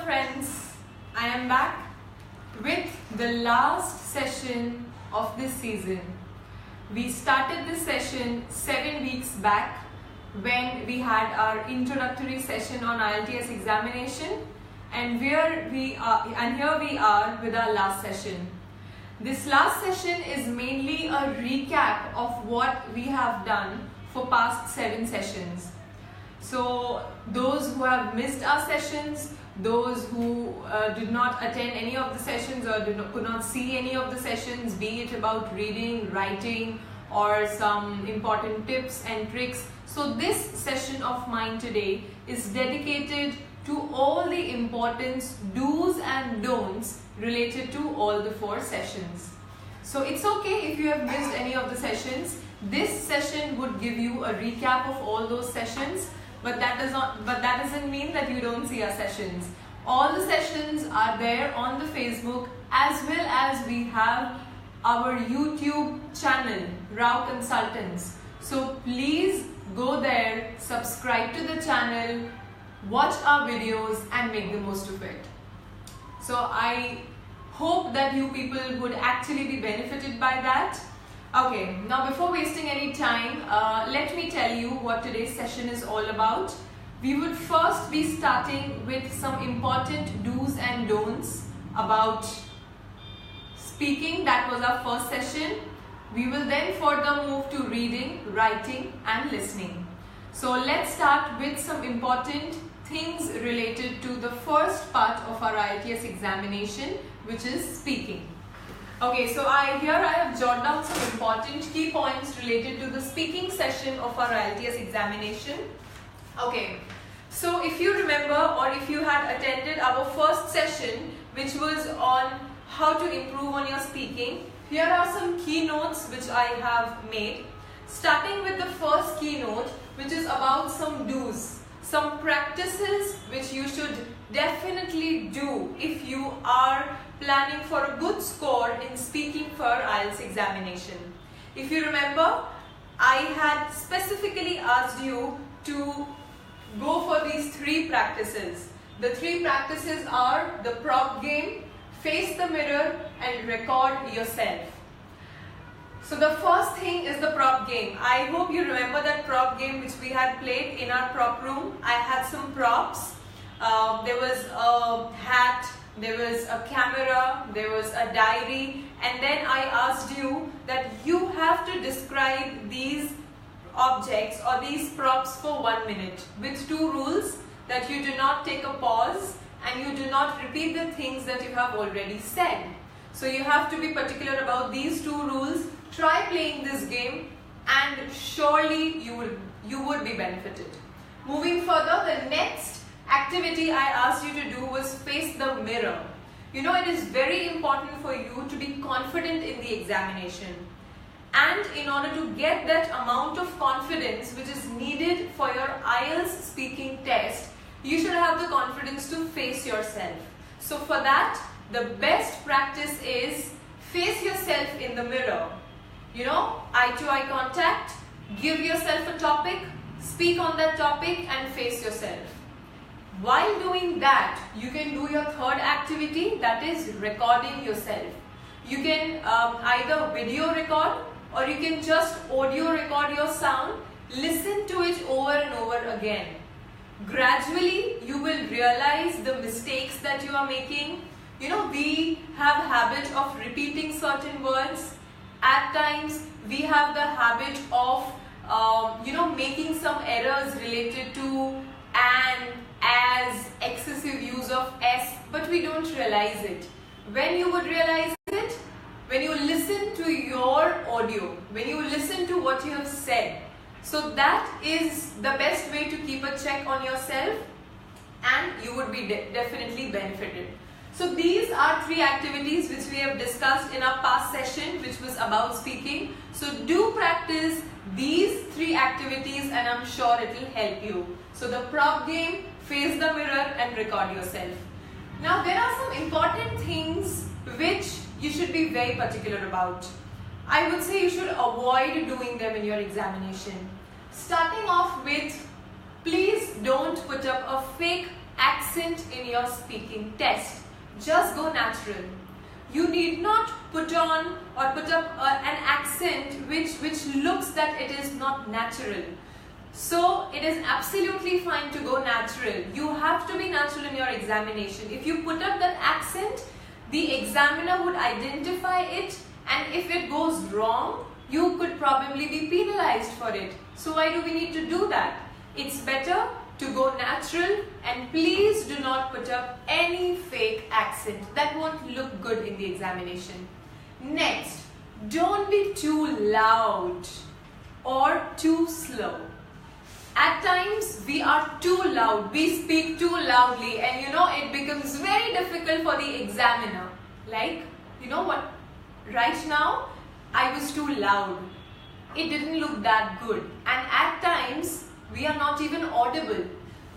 friends, I am back with the last session of this season. We started this session 7 weeks back when we had our introductory session on IELTS examination, and here we are with our last session. This last session is mainly a recap of what we have done for past 7 sessions. So those who have missed our sessions, those who did not attend any of the sessions or could not see any of the sessions, be it about reading, writing, or some important tips and tricks. So this session of mine today is dedicated to all the important do's and don'ts related to all the 4 sessions. So it's okay if you have missed any of the sessions. This session would give you a recap of all those sessions, but that doesn't mean that you don't see our sessions. All the sessions are there on the Facebook, as well as we have our YouTube channel, Rao Consultants. So please go there, subscribe to the channel, watch our videos and make the most of it. So I hope that you people would actually be benefited by that. Okay, now before wasting any time, let me tell you what today's session is all about. We would first be starting with some important do's and don'ts about speaking. That was our first session. We will then further move to reading, writing and listening. So let's start with some important things related to the first part of our IELTS examination, which is speaking. Okay, so here I have jotted down some important key points related to the speaking session of our IELTS examination. Okay, so if you remember, or if you had attended our first session, which was on how to improve on your speaking, here are some keynotes which I have made. Starting with the first keynote, which is about some do's, some practices which you should definitely do if you are planning for a good score in speaking for IELTS examination. If you remember, I had specifically asked you to go for these 3 practices. The 3 practices are the prop game, face the mirror and record yourself. So the first thing is the prop game. I hope you remember that prop game which we had played in our prop room. I had some props. There was a hat, there was a camera, there was a diary, and then I asked you that you have to describe these objects or these props for 1 minute with 2 rules: that you do not take a pause and you do not repeat the things that you have already said. So you have to be particular about these 2 rules. Try playing this game and surely you would be benefited. Moving further, the next activity I asked you to do was face the mirror. You know, it is very important for you to be confident in the examination. And in order to get that amount of confidence which is needed for your IELTS speaking test, you should have the confidence to face yourself. So for that, the best practice is face yourself in the mirror. You know, eye-to-eye contact, give yourself a topic, speak on that topic and face yourself. While doing that, you can do your third activity, that is recording yourself. You can either video record or you can just audio record your sound, listen to it over and over again. Gradually, you will realize the mistakes that you are making. You know, we have a habit of repeating certain words. At times, we have the habit of, making some errors related to and, as, excessive use of s, but we don't realize it. When you would realize it? When you listen to your audio, when you listen to what you have said. So that is the best way to keep a check on yourself and you would be definitely benefited. So these are 3 activities which we have discussed in our past session, which was about speaking. So do practice these 3 activities and I'm sure it will help you. So the prop game, face the mirror and record yourself. Now there are some important things which you should be very particular about. I would say you should avoid doing them in your examination. Starting off with, please don't put up a fake accent in your speaking test. Just go natural. You need not put up an accent which looks that it is not natural. So it is absolutely fine to go natural. You have to be natural in your examination. If you put up that accent, the examiner would identify it, and if it goes wrong, you could probably be penalized for it. So why do we need to do that? It's better to go natural, and please do not put up any fake accent. That won't look good in the examination. Next, don't be too loud or too slow. At times we are too loud, we speak too loudly, and it becomes very difficult for the examiner. Like, you know what, right now I was too loud. It didn't look that good, and at times we are not even audible.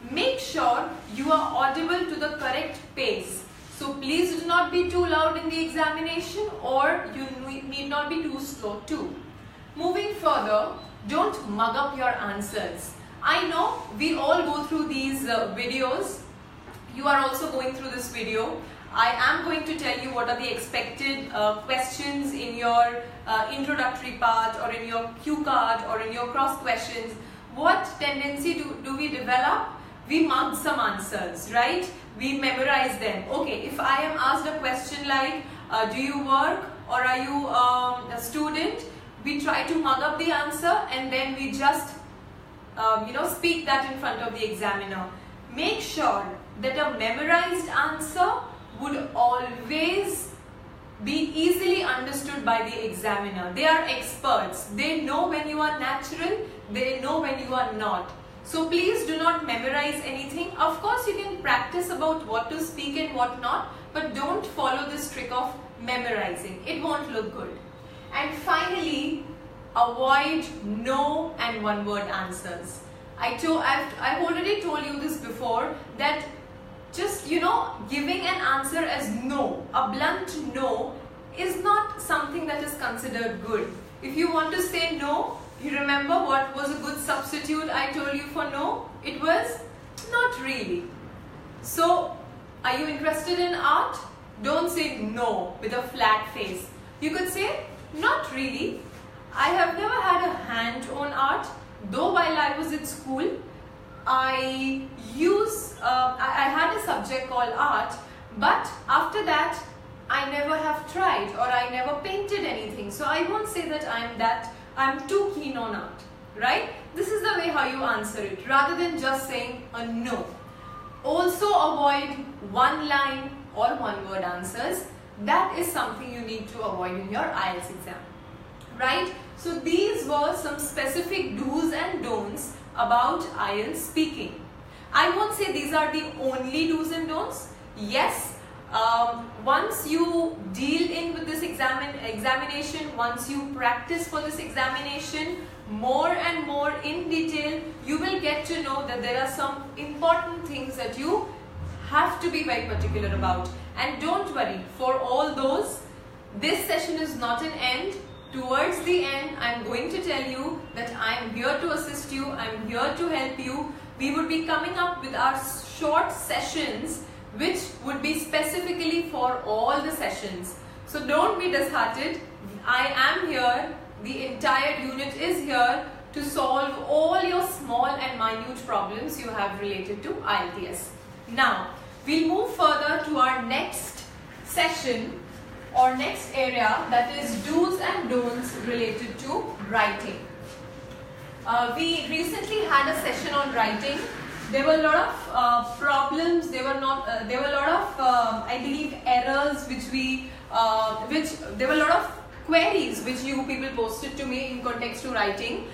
Make sure you are audible to the correct pace. So please do not be too loud in the examination, or you need not be too slow too. Moving further, don't mug up your answers. I know we all go through these videos. You are also going through this video. I am going to tell you what are the expected questions in your introductory part, or in your cue card, or in your cross questions. What tendency do we develop? We mug some answers, right? We memorize them. Okay, if I am asked a question like, do you work, or are you a student? We try to mug up the answer, and then we just speak that in front of the examiner. Make sure that a memorized answer would always be easily understood by the examiner. They are experts. They know when you are natural, they know when you are not. So please do not memorize anything. Of course, you can practice about what to speak and what not, but don't follow this trick of memorizing. It won't look good. And finally, avoid no and one-word answers. I've already told you this before, that just giving an answer as no, a blunt no, is not something that is considered good. If you want to say no, you remember what was a good substitute I told you for no? It was not really. So, are you interested in art? Don't say no with a flat face. You could say, not really. I have never had a hand on art, though while I was at school, I had a subject called art, but after that, I never have tried, or I never painted anything. So I won't say that I'm too keen on art, right? This is the way how you answer it, rather than just saying a no. Also avoid one line or one word answers. That is something you need to avoid in your IELTS exam, right? So these were some specific do's and don'ts about IELTS speaking. I won't say these are the only do's and don'ts. Yes, once you deal in with this examination, once you practice for this examination more and more in detail, you will get to know that there are some important things that you have to be very particular about. And don't worry, for all those, this session is not an end. Towards the end, I'm going to tell you that I'm here to assist you, I'm here to help you. We would be coming up with our short sessions which would be specifically for all the sessions. So don't be disheartened. I am here, the entire unit is here to solve all your small and minute problems you have related to IELTS. Now, we'll move further to our next session or next area, that is do's and don'ts related to writing. We recently had a session on writing. There were a lot of problems. There were a lot of I believe errors there were a lot of queries which you people posted to me in context to writing.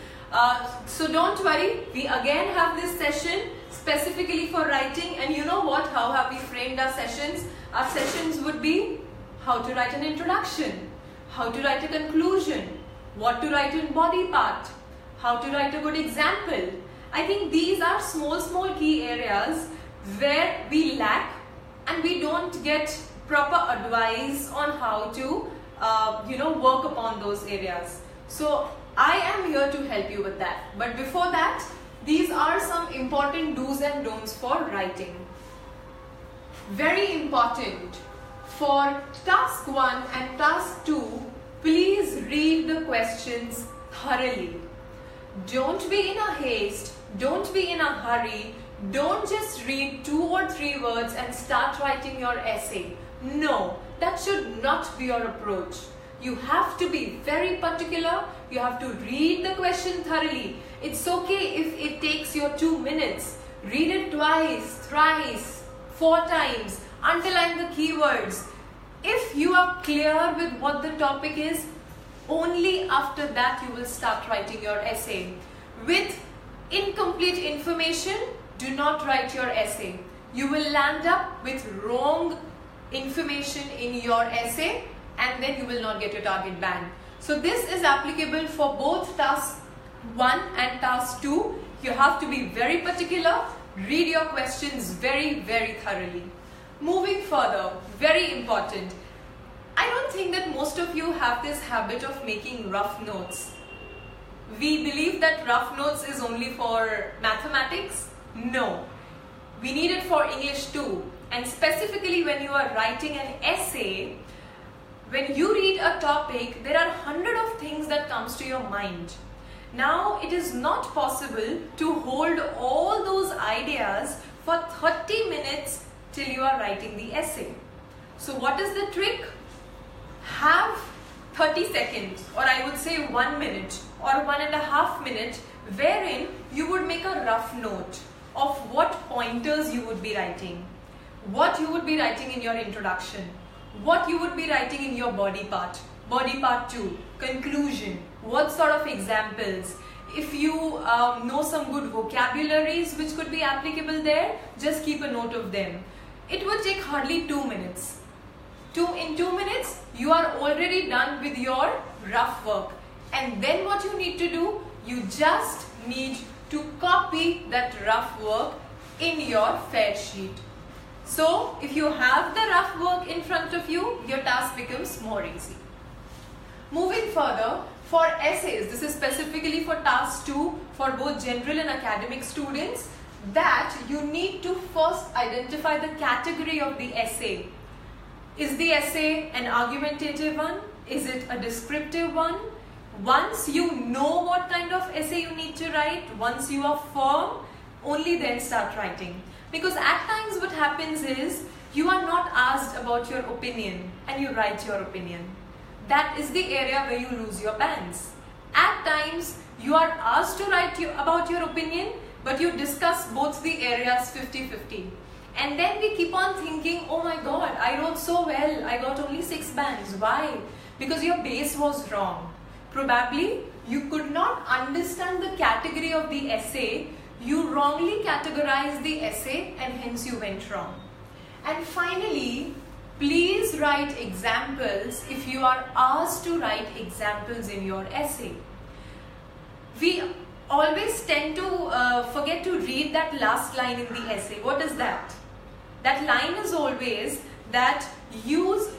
So don't worry, we again have this session specifically for writing, and you know what? How have we framed our sessions? Our sessions would be how to write an introduction, how to write a conclusion, what to write in body part, how to write a good example. I think these are small key areas where we lack and we don't get proper advice on how to work upon those areas. So I am here to help you with that. But before that, these are some important do's and don'ts for writing. Very important. For task 1 and task 2, please read the questions thoroughly. Don't be in a haste, don't be in a hurry, don't just read 2 or 3 words and start writing your essay. No, that should not be your approach. You have to be very particular, you have to read the question thoroughly. It's okay if it takes you 2 minutes. Read it twice, thrice, 4 times, underline the keywords. If you are clear with what the topic is, only after that you will start writing your essay. With incomplete information, do not write your essay. You will land up with wrong information in your essay and then you will not get your target band. So this is applicable for both task 1 and task 2. You have to be very particular, read your questions very thoroughly. Moving further, very important. I don't think that most of you have this habit of making rough notes. We believe that rough notes is only for mathematics. No, we need it for English too. And specifically when you are writing an essay, when you read a topic, there are 100 of things that comes to your mind. Now, it is not possible to hold all those ideas for 30 minutes till you are writing the essay. So what is the trick? Have 30 seconds, or I would say 1 minute or 1.5 minutes, wherein you would make a rough note of what pointers you would be writing, what you would be writing in your introduction, what you would be writing in your body part 2, conclusion, what sort of examples. If you know some good vocabularies which could be applicable there, just keep a note of them. It would take hardly 2 minutes. In 2 minutes, you are already done with your rough work. And then what you need to do, you just need to copy that rough work in your fair sheet. So, if you have the rough work in front of you, your task becomes more easy. Moving further, for essays, this is specifically for task 2 for both general and academic students, that you need to first identify the category of the essay. Is the essay an argumentative one? Is it a descriptive one? Once you know what kind of essay you need to write, once you are firm, only then start writing. Because at times what happens is, you are not asked about your opinion and you write your opinion. That is the area where you lose your bands. At times, you are asked to write about your opinion, but you discuss both the areas 50-50. And then we keep on thinking, oh my god, I wrote so well, I got only 6 bands. Why? Because your base was wrong. Probably, you could not understand the category of the essay, you wrongly categorized the essay and hence you went wrong. And finally, please write examples if you are asked to write examples in your essay. We always tend to forget to read that last line in the essay. What is that? That line is always that use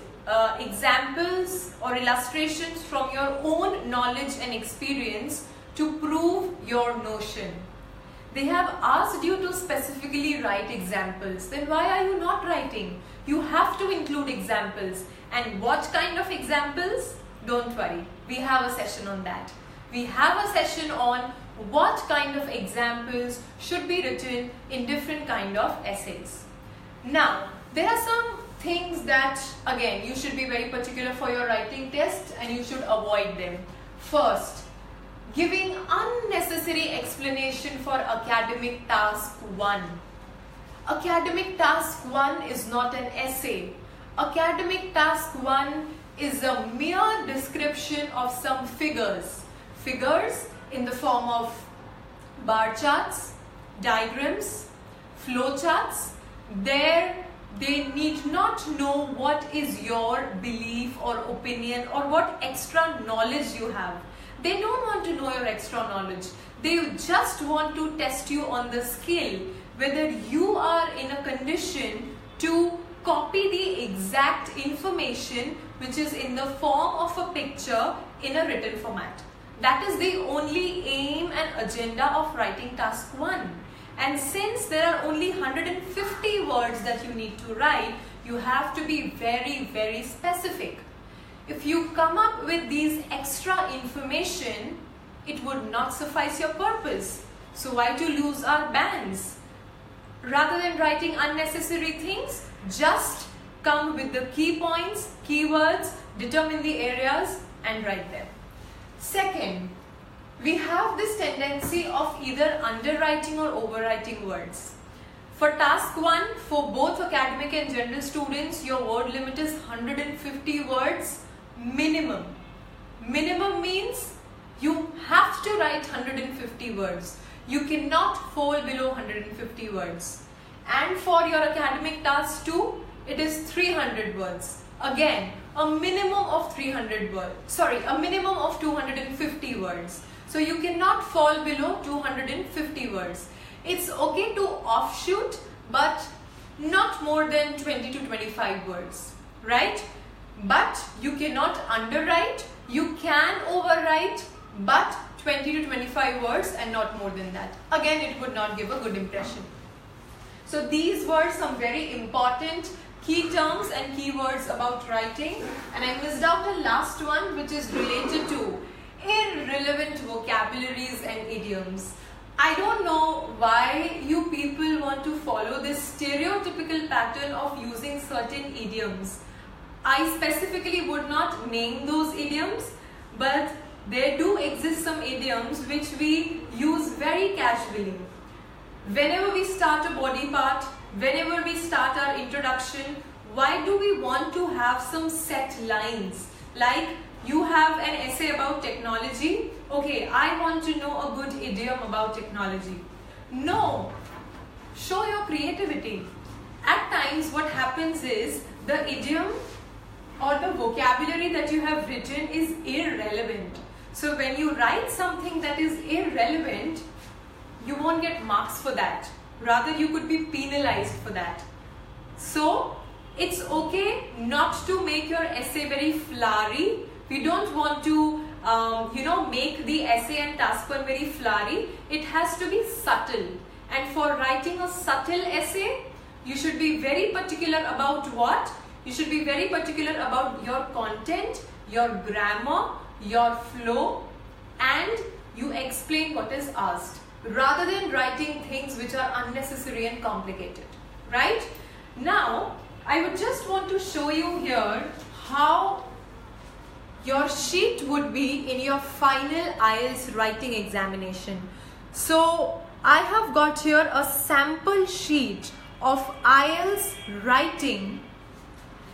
examples or illustrations from your own knowledge and experience to prove your notion. They have asked you to specifically write examples. Then why are you not writing? You have to include examples. And what kind of examples? Don't worry. We have a session on that. We have a session on what kind of examples should be written in different kind of essays. Now, there are some things that, again, you should be very particular for your writing test and you should avoid them. First, giving unnecessary explanation for academic task 1. Academic task 1 is not an essay. Academic task 1 is a mere description of some figures. Figures in the form of bar charts, diagrams, flow charts. There, they need not know what is your belief or opinion or what extra knowledge you have. They don't want to know your extra knowledge. They just want to test you on the skill, whether you are in a condition to copy the exact information which is in the form of a picture in a written format. That is the only aim and agenda of writing task 1. And since there are only 150 words that you need to write, you have to be very, very specific. If you come up with these extra information, it would not suffice your purpose. So why to lose our bands? Rather than writing unnecessary things, just come with the key points, keywords, determine the areas and write them. Second, we have this tendency of either underwriting or overwriting words. For task 1, for both academic and general students, your word limit is 150 words minimum. Minimum means you have to write 150 words. You cannot fall below 150 words. And for your academic task 2, it is 300 words. Again, a minimum of 300 words. A minimum of 250 words. So you cannot fall below 250 words. It's okay to offshoot, but not more than 20 to 25 words, right? But you cannot underwrite. You can overwrite, but 20 to 25 words and not more than that. Again, it would not give a good impression. So these were some very important key terms and keywords about writing, and I missed out the last one, which is related to irrelevant vocabularies and idioms. I don't know why you people want to follow this stereotypical pattern of using certain idioms. I specifically would not name those idioms, but there do exist some idioms which we use very casually. Whenever we start a body part, whenever we start our introduction, why do we want to have some set lines? Like, you have an essay about technology. Okay, I want to know a good idiom about technology. No, show your creativity. At times what happens is the idiom or the vocabulary that you have written is irrelevant. So when you write something that is irrelevant, you won't get marks for that. Rather, you could be penalized for that. So it's okay not to make your essay very flowery. We don't want to make the essay and task one very flowery. It has to be subtle. And for writing a subtle essay, you should be very particular about what? You should be very particular about your content, your grammar, your flow, and you explain what is asked, rather than writing things which are unnecessary and complicated, right? Now, I would just want to show you here how your sheet would be in your final IELTS writing examination. So, I have got here a sample sheet of IELTS writing.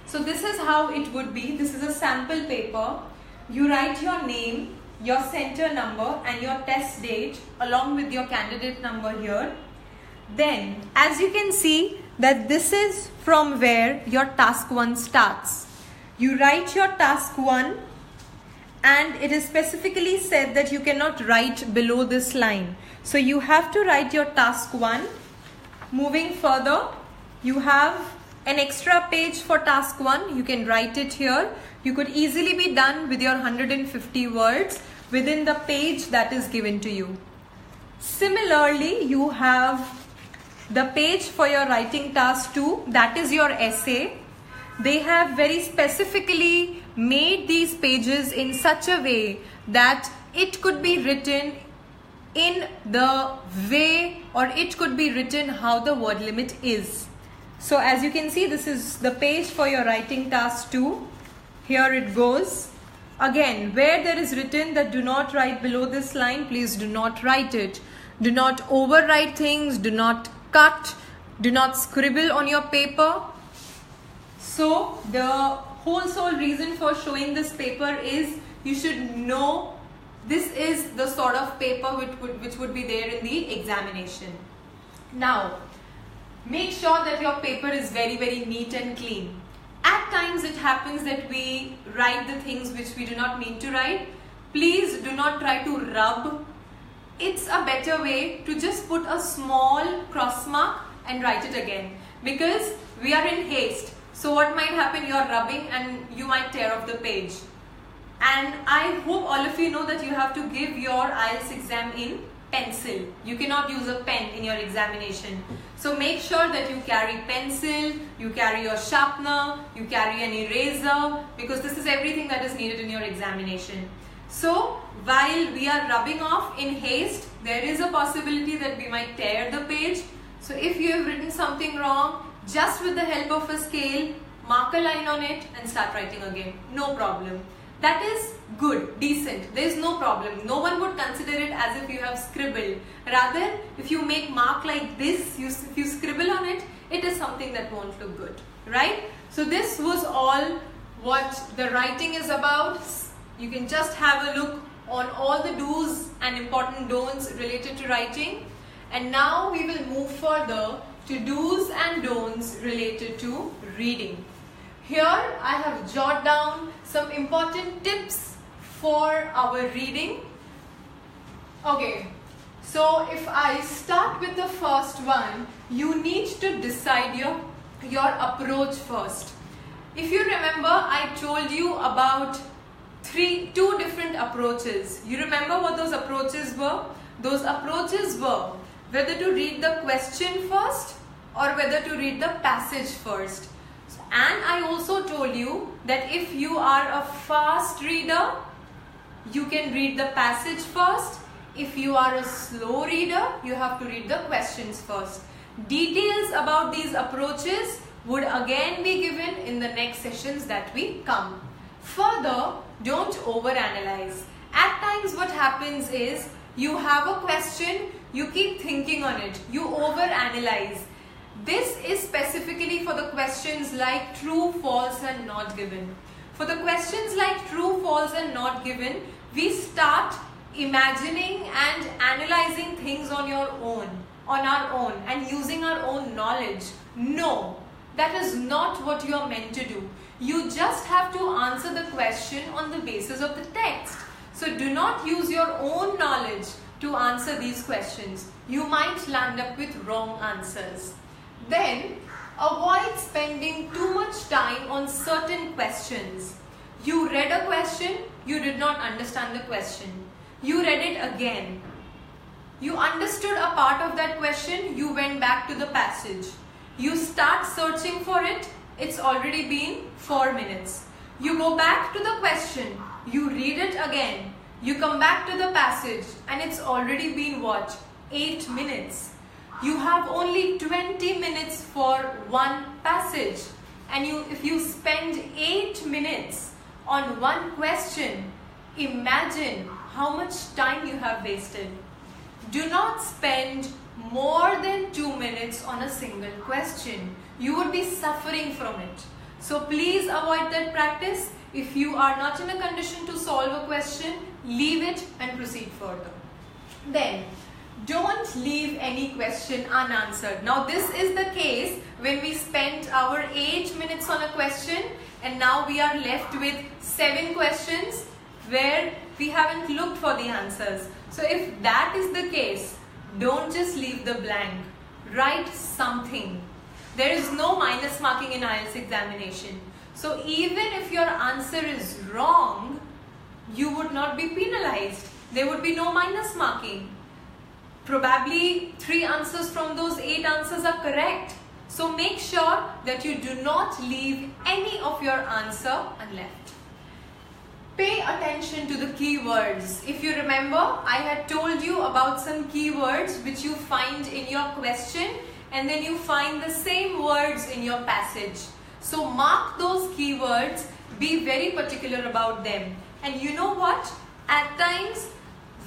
So, this is how it would be. This is a sample paper. You write your name, your center number and your test date along with your candidate number here. Then, as you can see that this is from where your task 1 starts. You write your task 1 and it is specifically said that you cannot write below this line. So you have to write your task 1. Moving further, you have an extra page for task 1. You can write it here. You could easily be done with your 150 words within the page that is given to you. Similarly, you have the page for your writing task 2, that is your essay. They have very specifically made these pages in such a way that it could be written in the way, or it could be written how the word limit is. So as you can see, this is the page for your writing task 2. Here it goes. Again, where there is written that do not write below this line, please do not write it. Do not overwrite things, do not cut, do not scribble on your paper. So the whole sole reason for showing this paper is you should know this is the sort of paper which would be there in the examination. Now, make sure that your paper is very, very neat and clean. At times it happens that we write the things which we do not mean to write. Please do not try to rub. It's a better way to just put a small cross mark and write it again, because we are in haste. So what might happen, you are rubbing and you might tear off the page. And I hope all of you know that you have to give your IELTS exam in pencil. You cannot use a pen in your examination. So make sure that you carry pencil, you carry your sharpener, you carry an eraser, because this is everything that is needed in your examination. So while we are rubbing off in haste, there is a possibility that we might tear the page. So if you have written something wrong, just with the help of a scale, mark a line on it and start writing again. No problem. That is good, decent. There is no problem. No one would consider it as if you have scribbled. Rather, if you make mark like this, if you scribble on it, it is something that won't look good, right? So this was all what the writing is about. You can just have a look on all the do's and important don'ts related to writing. And now we will move further to do's and don'ts related to reading. Here I have jotted down some important tips for our reading. Okay, so if I start with the first one, you need to decide your approach first. If you remember, I told you about two different approaches. You remember what those approaches were? Those approaches were whether to read the question first or whether to read the passage first. And I also told you that if you are a fast reader, you can read the passage first. If you are a slow reader, you have to read the questions first. Details about these approaches would again be given in the next sessions that we come. Further, don't overanalyze. At times what happens is you have a question, you keep thinking on it, you overanalyze. This is specifically for the questions like true, false and not given. For the questions like true, false and not given, we start imagining and analyzing things on our own and using our own knowledge. No, that is not what you are meant to do. You just have to answer the question on the basis of the text. So do not use your own knowledge to answer these questions. You might land up with wrong answers. Then, avoid spending too much time on certain questions. You read a question, you did not understand the question. You read it again. You understood a part of that question, you went back to the passage. You start searching for it, it's already been 4 minutes. You go back to the question, you read it again. You come back to the passage and it's already been what? 8 minutes. You have only 20 minutes for one passage, and if you spend 8 minutes on one question, imagine how much time you have wasted. Do not spend more than 2 minutes on a single question. You would be suffering from it. So please avoid that practice. If you are not in a condition to solve a question, leave it and proceed further. Then, don't leave any question unanswered. Now this is the case when we spent our 8 minutes on a question and now we are left with 7 questions where we haven't looked for the answers. So if that is the case, don't just leave the blank. Write something. There is no minus marking in IELTS examination. So even if your answer is wrong, you would not be penalized. There would be no minus marking. Probably 3 answers from those 8 answers are correct. So make sure that you do not leave any of your answer unleft. Pay attention to the keywords. If you remember, I had told you about some keywords which you find in your question and then you find the same words in your passage. So mark those keywords, be very particular about them. And you know what? At times,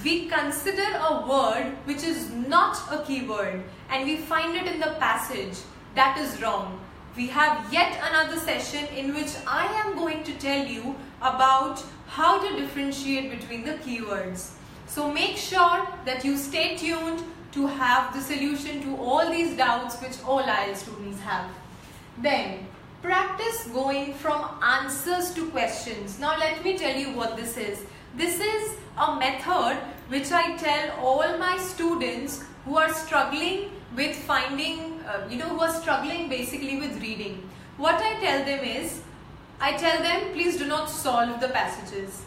we consider a word which is not a keyword and we find it in the passage. That is wrong. We have yet another session in which I am going to tell you about how to differentiate between the keywords. So make sure that you stay tuned to have the solution to all these doubts which all IELTS students have. Then, practice going from answers to questions. Now let me tell you what this is. This is a method which I tell all my students who are struggling with finding, who are struggling basically with reading. What I tell them is, I tell them please do not solve the passages.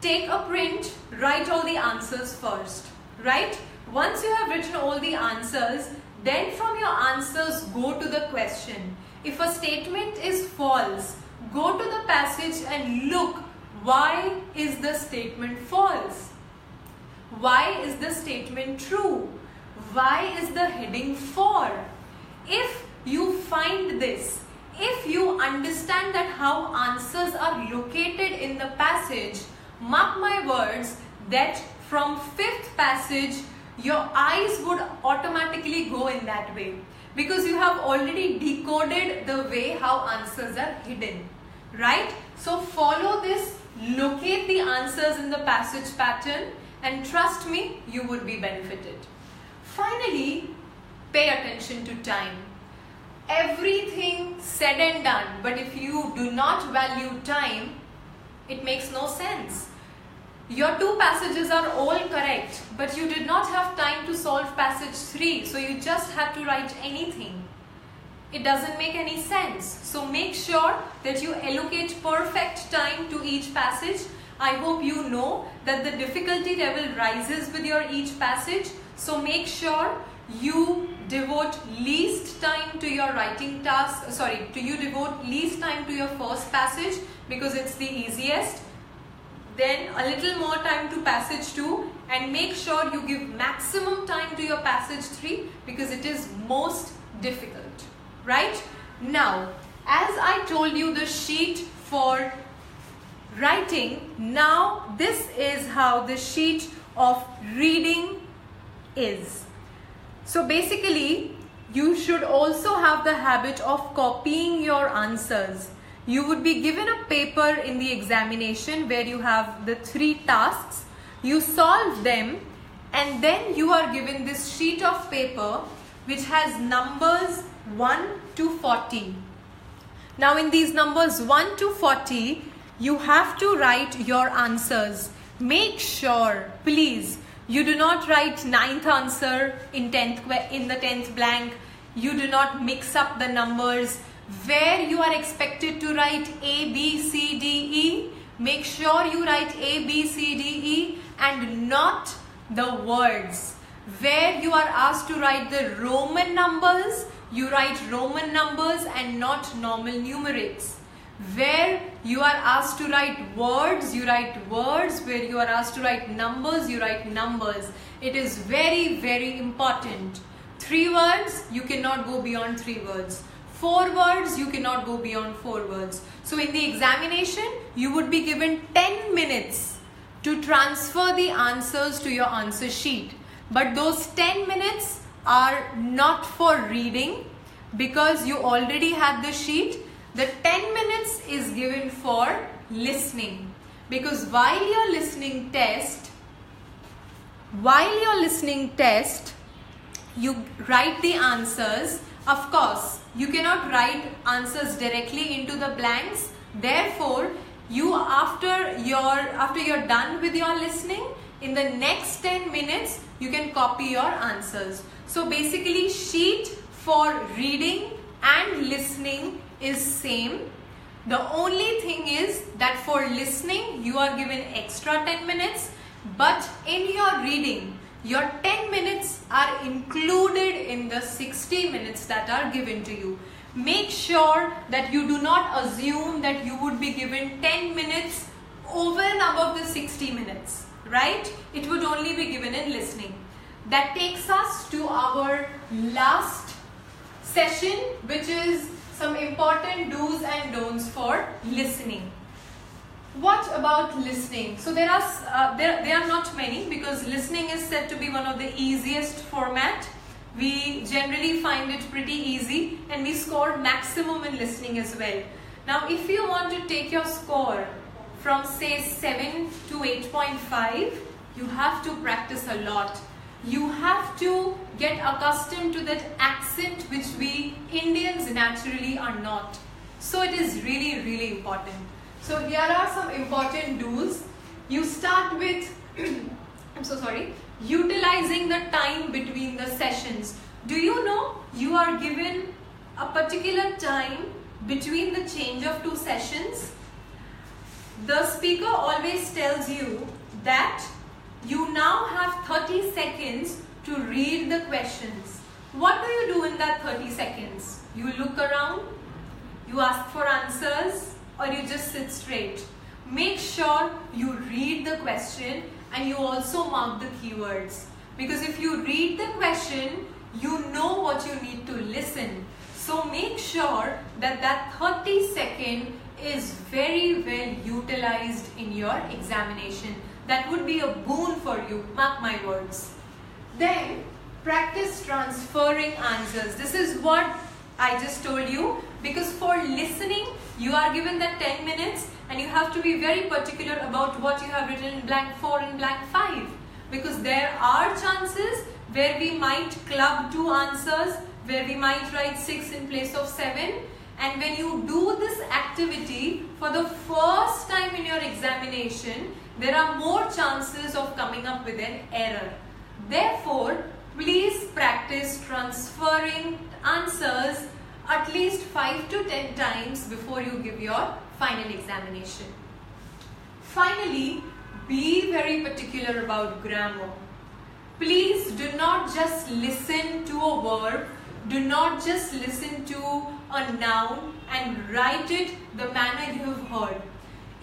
Take a print, write all the answers first. right? Once you have written all the answers, then from your answers go to the question. If a statement is false, go to the passage and look, why is the statement false? Why is the statement true? Why is the heading for? If you find this, if you understand that how answers are located in the passage, mark my words that from 5th passage, your eyes would automatically go in that way, because you have already decoded the way how answers are hidden, right? So follow this, locate the answers in the passage pattern, and trust me, you would be benefited. Finally, pay attention to time. Everything said and done, but if you do not value time, it makes no sense. Your 2 passages are all correct, but you did not have time to solve passage 3, so you just had to write anything. It doesn't make any sense. So make sure that you allocate perfect time to each passage. I hope you know that the difficulty level rises with your each passage. So make sure you devote least time to your writing task, you devote least time to your first passage because it's the easiest. Then a little more time to passage 2, and make sure you give maximum time to your passage 3 because it is most difficult, right? Now, as I told you the sheet for writing, now this is how the sheet of reading is. So basically, you should also have the habit of copying your answers. You would be given a paper in the examination where you have the 3 tasks. You solve them, and then you are given this sheet of paper which has numbers 1 to 40. Now in these numbers 1 to 40, you have to write your answers. Make sure, please, you do not write 9th answer in the 10th blank. You do not mix up the numbers. Where you are expected to write A, B, C, D, E, make sure you write A, B, C, D, E and not the words. Where you are asked to write the Roman numbers, you write Roman numbers and not normal numerics. Where you are asked to write words, you write words. Where you are asked to write numbers, you write numbers. It is very, very important. 3 words, you cannot go beyond 3 words. 4 words, you cannot go beyond 4 words. So in the examination, you would be given 10 minutes to transfer the answers to your answer sheet. But those 10 minutes are not for reading because you already had the sheet. The 10 minutes is given for listening, because while you're listening test, you write the answers. Of course, you cannot write answers directly into the blanks. Therefore, you after you're done with your listening, in the next 10 minutes, you can copy your answers. So basically, sheet for reading and listening is same. The only thing is that for listening, you are given extra 10 minutes, but in your reading, your 10 minutes are included in the 60 minutes that are given to you. Make sure that you do not assume that you would be given 10 minutes over and above the 60 minutes, right? It would only be given in listening. That takes us to our last session, which is some important do's and don'ts for listening. What about listening? So there are not many, because listening is said to be one of the easiest format. We generally find it pretty easy and we score maximum in listening as well. Now if you want to take your score from say 7 to 8.5, you have to practice a lot. You have to get accustomed to that accent which we Indians naturally are not. So it is really, really important. So here are some important do's. You start with, utilizing the time between the sessions. Do you know you are given a particular time between the change of 2 sessions? The speaker always tells you that You now have 30 seconds to read the questions. What do you do in that 30 seconds? You look around, you ask for answers, or you just sit straight. Make sure you read the question and you also mark the keywords. Because if you read the question, you know what you need to listen. So make sure that that 30-second is very well utilized in your examination. That would be a boon for you, mark my words. Then practice transferring answers. This is what I just told you, because for listening you are given that 10 minutes and you have to be very particular about what you have written in blank 4 and blank 5, because there are chances where we might club 2 answers, where we might write 6 in place of 7, and when you do this activity for the first time in your examination, there are more chances of coming up with an error. Therefore, please practice transferring answers at least 5 to 10 times before you give your final examination. Finally, be very particular about grammar. Please do not just listen to a verb, do not just listen to a noun and write it the manner you have heard.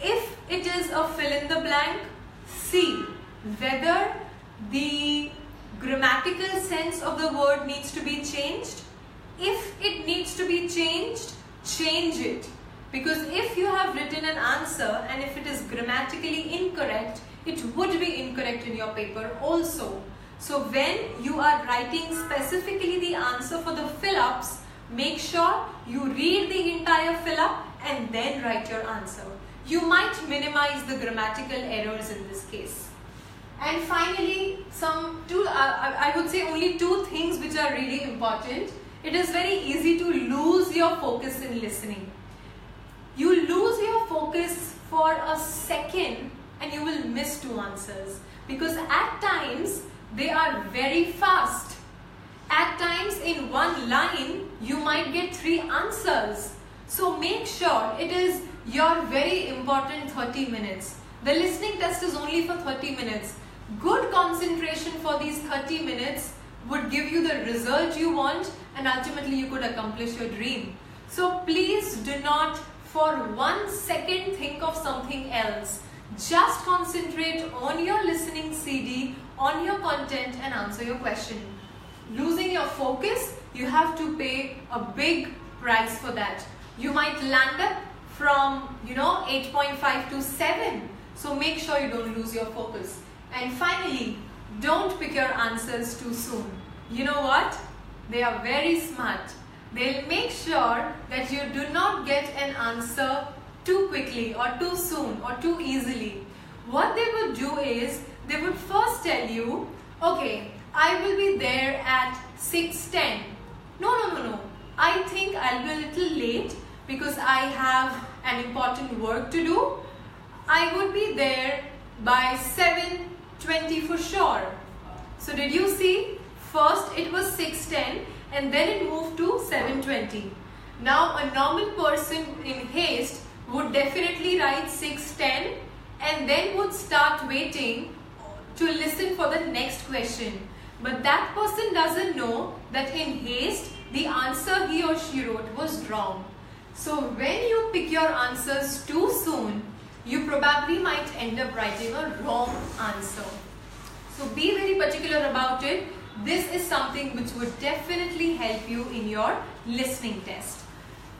If it is a fill in the blank, see whether the grammatical sense of the word needs to be changed. If it needs to be changed, change it. Because if you have written an answer and if it is grammatically incorrect, it would be incorrect in your paper also. So when you are writing specifically the answer for the fill-ups, make sure you read the entire fill-up and then write your answer. You might minimize the grammatical errors in this case. And finally, I would say only 2 things which are really important. It is very easy to lose your focus in listening. You lose your focus for a second and you will miss 2 answers, because at times they are very fast. At times in one line you might get 3 answers. So make sure it is your very important 30 minutes. The listening test is only for 30 minutes. Good concentration for these 30 minutes would give you the result you want, and ultimately you could accomplish your dream. So please do not for 1 second think of something else. Just concentrate on your listening CD, on your content, and answer your question. Losing your focus, you have to pay a big price for that. You might land up from 8.5 to 7. So make sure you don't lose your focus. And finally, don't pick your answers too soon. You know what? They are very smart. They'll make sure that you do not get an answer too quickly or too soon or too easily. What they would do is, they would first tell you, okay, I will be there at 6:10. No. I think I'll be a little late because I have an important work to do. I would be there by 7:20 for sure. So did you see? First it was 6:10 and then it moved to 7:20. Now a normal person in haste would definitely write 6:10 and then would start waiting to listen for the next question. But that person doesn't know that in haste the answer he or she wrote was wrong. So when you pick your answers too soon, you probably might end up writing a wrong answer. So be very particular about it. This is something which would definitely help you in your listening test.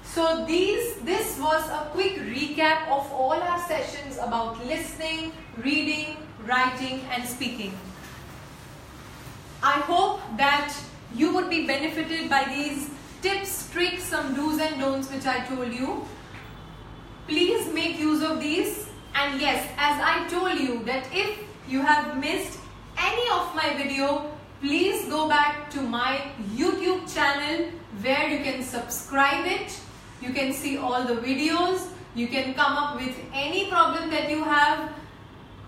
So this was a quick recap of all our sessions about listening, reading, writing and speaking. I hope that you would be benefited by these tips, tricks, some do's and don'ts which I told you. Please make use of these. And yes, as I told you that if you have missed any of my video, please go back to my YouTube channel where you can subscribe it. You can see all the videos. You can come up with any problem that you have.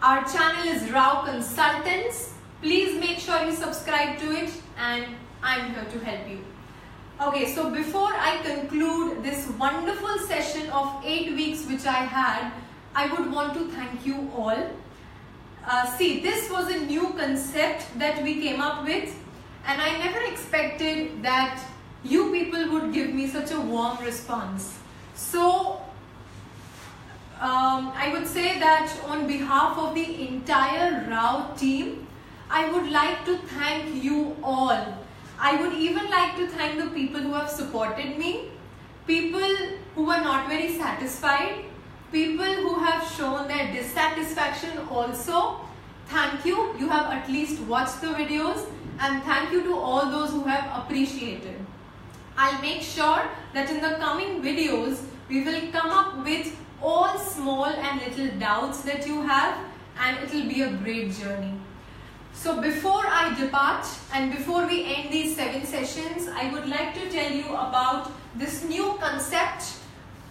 Our channel is Rao Consultants. Please make sure you subscribe to it and I'm here to help you. Okay, so before I conclude this wonderful session of 8 weeks which I had, I would want to thank you all. See, this was a new concept that we came up with, and I never expected that you people would give me such a warm response. So I would say that on behalf of the entire RAW team, I would like to thank you all. I would even like to thank the people who have supported me, people who are not very satisfied, people who have shown their dissatisfaction also. Thank you. You have at least watched the videos, and thank you to all those who have appreciated. I'll make sure that in the coming videos, we will come up with all small and little doubts that you have, and it will be a great journey. So before I depart and before we end these 7 sessions, I would like to tell you about this new concept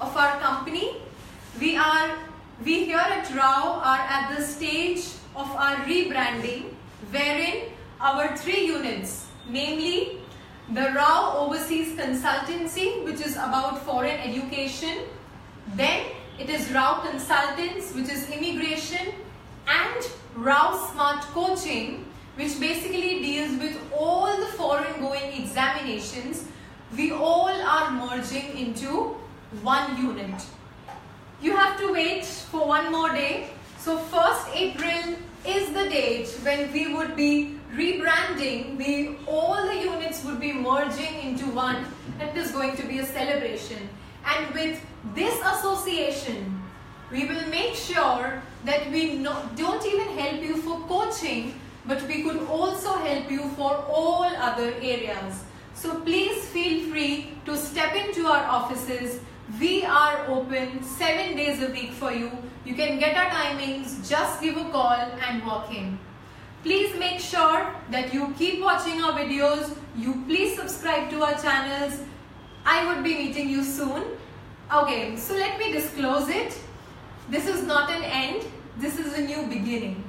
of our company. We here at RAW are at the stage of our rebranding, wherein our 3 units, namely the RAW Overseas Consultancy, which is about foreign education, then it is RAW Consultants, which is immigration, and RAW Smart Coaching, which basically deals with all the foreign going examinations. We all are merging into one unit. You have to wait for one more day. So 1st April is the date when we would be rebranding. All the units would be merging into one, and it is going to be a celebration. And with this association, we will make sure that we don't even help you for coaching, but we could also help you for all other areas. So please feel free to step into our offices. We are open 7 days a week for you. You can get our timings, just give a call and walk in. Please make sure that you keep watching our videos. You please subscribe to our channels. I would be meeting you soon. Okay, so let me disclose it. This is not an end. This is a new beginning.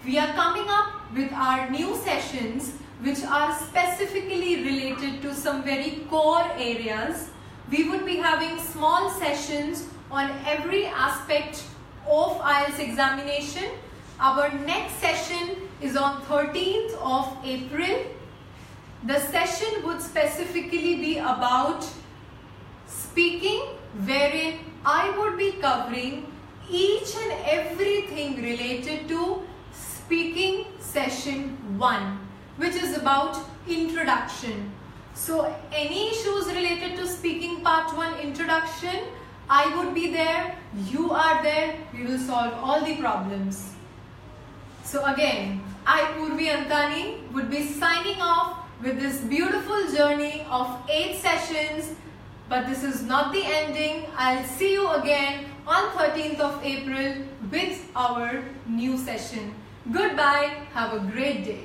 We are coming up with our new sessions, which are specifically related to some very core areas. We would be having small sessions on every aspect of IELTS examination. Our next session is on 13th of April. The session would specifically be about speaking, wherein I would be covering each and everything related to speaking session 1, which is about introduction. So any issues related to speaking part 1 introduction, I would be there, you are there, we will solve all the problems. So again, I, Purvi Antani, would be signing off with this beautiful journey of 8 sessions, but this is not the ending. I'll see you again on 13th of April with our new session. Goodbye, have a great day.